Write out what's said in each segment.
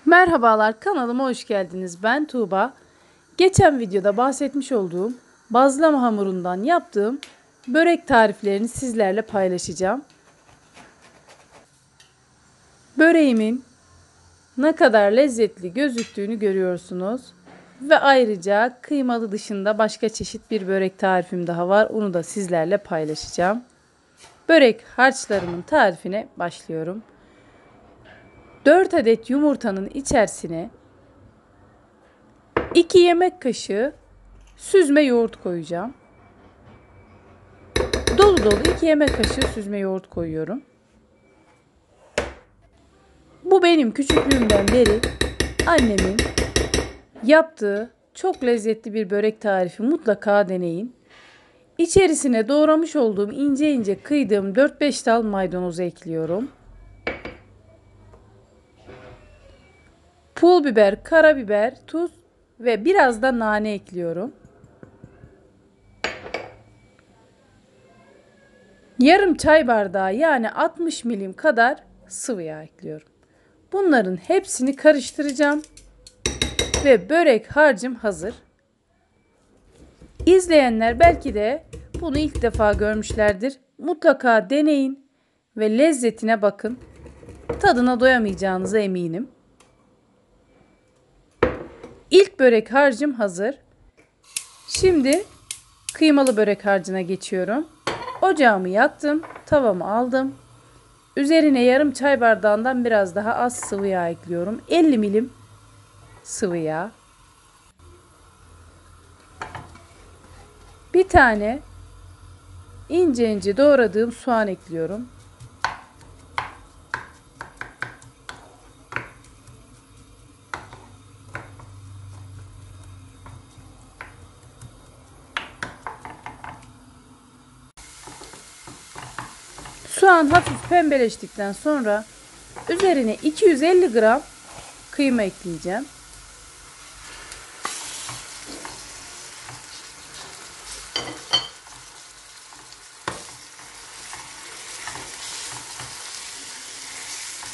Merhabalar, kanalıma hoş geldiniz. Ben Tuğba. Geçen videoda bahsetmiş olduğum bazlama hamurundan yaptığım börek tariflerini sizlerle paylaşacağım. Böreğimin ne kadar lezzetli gözüktüğünü görüyorsunuz. Ve ayrıca kıymalı dışında başka çeşit bir börek tarifim daha var. Onu da sizlerle paylaşacağım. Börek harçlarımın tarifine başlıyorum. 4 adet yumurtanın içerisine 2 yemek kaşığı süzme yoğurt koyacağım. Dolu dolu 2 yemek kaşığı süzme yoğurt koyuyorum. Bu benim küçüklüğümden beri annemin yaptığı çok lezzetli bir börek tarifi, mutlaka deneyin. İçerisine doğramış olduğum ince ince kıydığım 4-5 dal maydanozu ekliyorum. Pul biber, karabiber, tuz ve biraz da nane ekliyorum. Yarım çay bardağı yani 60 milim kadar sıvı yağ ekliyorum. Bunların hepsini karıştıracağım ve börek harcım hazır. İzleyenler belki de bunu ilk defa görmüşlerdir. Mutlaka deneyin ve lezzetine bakın. Tadına doyamayacağınıza eminim. İlk börek harcım hazır. Şimdi kıymalı börek harcına geçiyorum. Ocağımı yaktım, tavamı aldım. Üzerine yarım çay bardağından biraz daha az sıvı yağ ekliyorum. 50 milim sıvı yağ. Bir tane ince ince doğradığım soğan ekliyorum. Soğan hafif pembeleştikten sonra üzerine 250 gram kıyma ekleyeceğim.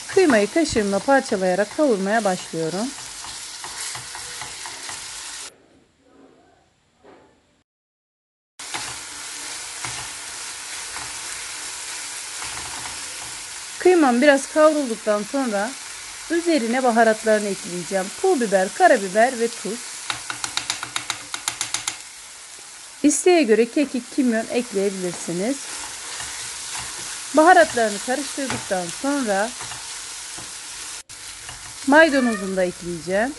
Kıymayı kaşığımla parçalayarak kavurmaya başlıyorum. Kıymam biraz kavrulduktan sonra üzerine baharatlarını ekleyeceğim. Pul biber, karabiber ve tuz. İsteğe göre kekik, kimyon ekleyebilirsiniz. Baharatlarını karıştırdıktan sonra maydanozunu da ekleyeceğim.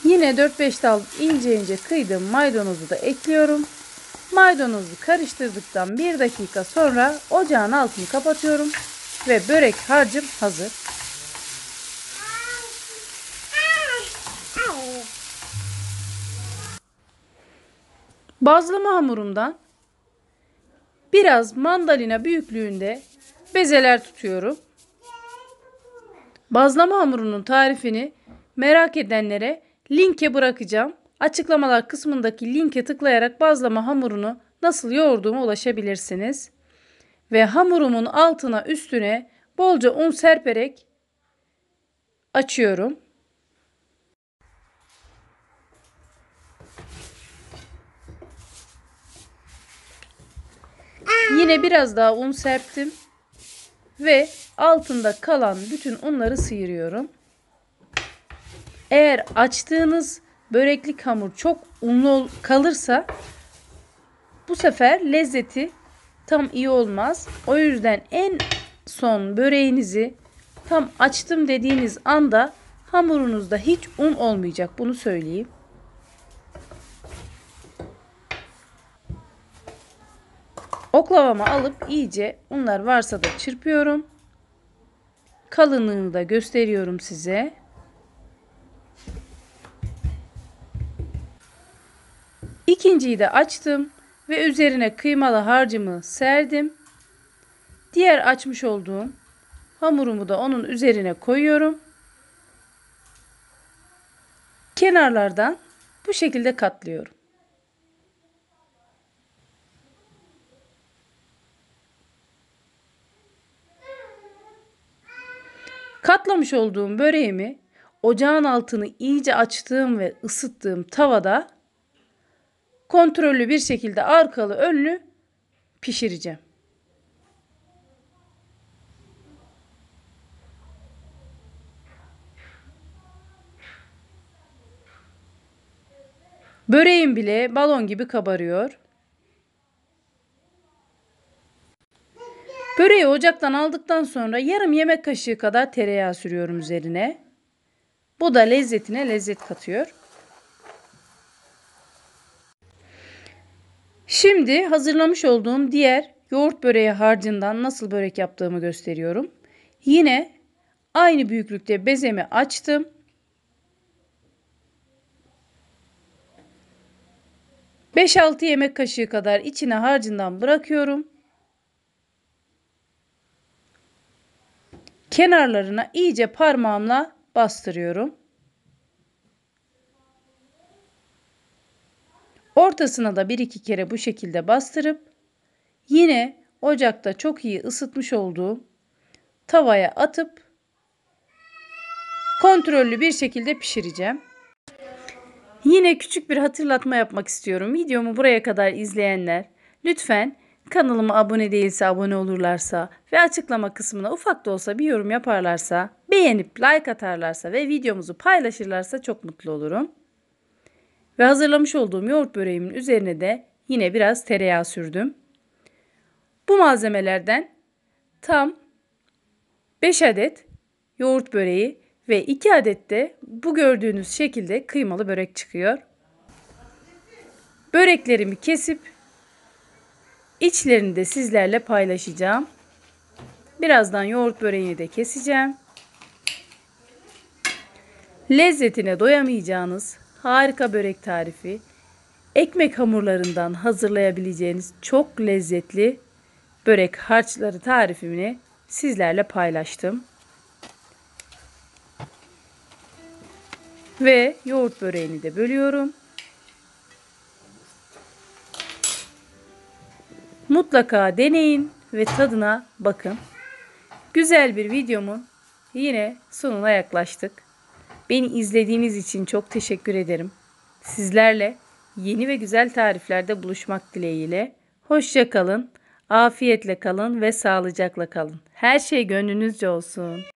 Yine 4-5 dal ince ince kıydığım maydanozu da ekliyorum. Maydanozu karıştırdıktan 1 dakika sonra ocağın altını kapatıyorum ve börek harcım hazır. Bazlama hamurumdan biraz mandalina büyüklüğünde bezeler tutuyorum. Bazlama hamurunun tarifini merak edenlere linke bırakacağım. Açıklamalar kısmındaki linke tıklayarak bazlama hamurunu nasıl yoğurduğuma ulaşabilirsiniz. Ve hamurumun altına üstüne bolca un serperek açıyorum. Yine biraz daha un serptim ve altında kalan bütün unları sıyırıyorum. Eğer açtığınız böreklik hamur çok unlu kalırsa bu sefer lezzeti tam iyi olmaz. O yüzden en son böreğinizi tam açtım dediğiniz anda hamurunuzda hiç un olmayacak. Bunu söyleyeyim. Oklavama alıp iyice unlar varsa da çırpıyorum. Kalınlığını da gösteriyorum size. İkinciyi de açtım ve üzerine kıymalı harcımı serdim. Diğer açmış olduğum hamurumu da onun üzerine koyuyorum. Kenarlardan bu şekilde katlıyorum. Katlamış olduğum böreğimi ocağın altını iyice açtığım ve ısıttığım tavada kontrollü bir şekilde arkalı önlü pişireceğim. Böreğim bile balon gibi kabarıyor. Böreği ocaktan aldıktan sonra yarım yemek kaşığı kadar tereyağı sürüyorum üzerine. Bu da lezzetine lezzet katıyor. Şimdi hazırlamış olduğum diğer yoğurt böreği harcından nasıl börek yaptığımı gösteriyorum. Yine aynı büyüklükte bezemi açtım. ...5-6 yemek kaşığı kadar içine harcından bırakıyorum. Kenarlarına iyice parmağımla bastırıyorum. Ortasına da 1-2 kere bu şekilde bastırıp yine ocakta çok iyi ısıtmış olduğum tavaya atıp kontrollü bir şekilde pişireceğim. Yine küçük bir hatırlatma yapmak istiyorum. Videomu buraya kadar izleyenler lütfen kanalıma abone değilse abone olurlarsa ve açıklama kısmına ufak da olsa bir yorum yaparlarsa, beğenip like atarlarsa ve videomuzu paylaşırlarsa çok mutlu olurum. Ve hazırlamış olduğum yoğurt böreğimin üzerine de yine biraz tereyağı sürdüm. Bu malzemelerden tam 5 adet yoğurt böreği ve 2 adet de bu gördüğünüz şekilde kıymalı börek çıkıyor. Böreklerimi kesip içlerini de sizlerle paylaşacağım. Birazdan yoğurt böreğini de keseceğim. Lezzetine doyamayacağınız harika börek tarifi, ekmek hamurlarından hazırlayabileceğiniz çok lezzetli börek harçları tarifini sizlerle paylaştım. Ve yoğurt böreğini de bölüyorum. Mutlaka deneyin ve tadına bakın. Güzel bir videomun yine sonuna yaklaştık. Beni izlediğiniz için çok teşekkür ederim. Sizlerle yeni ve güzel tariflerde buluşmak dileğiyle. Hoşça kalın, afiyetle kalın ve sağlıcakla kalın. Her şey gönlünüzce olsun.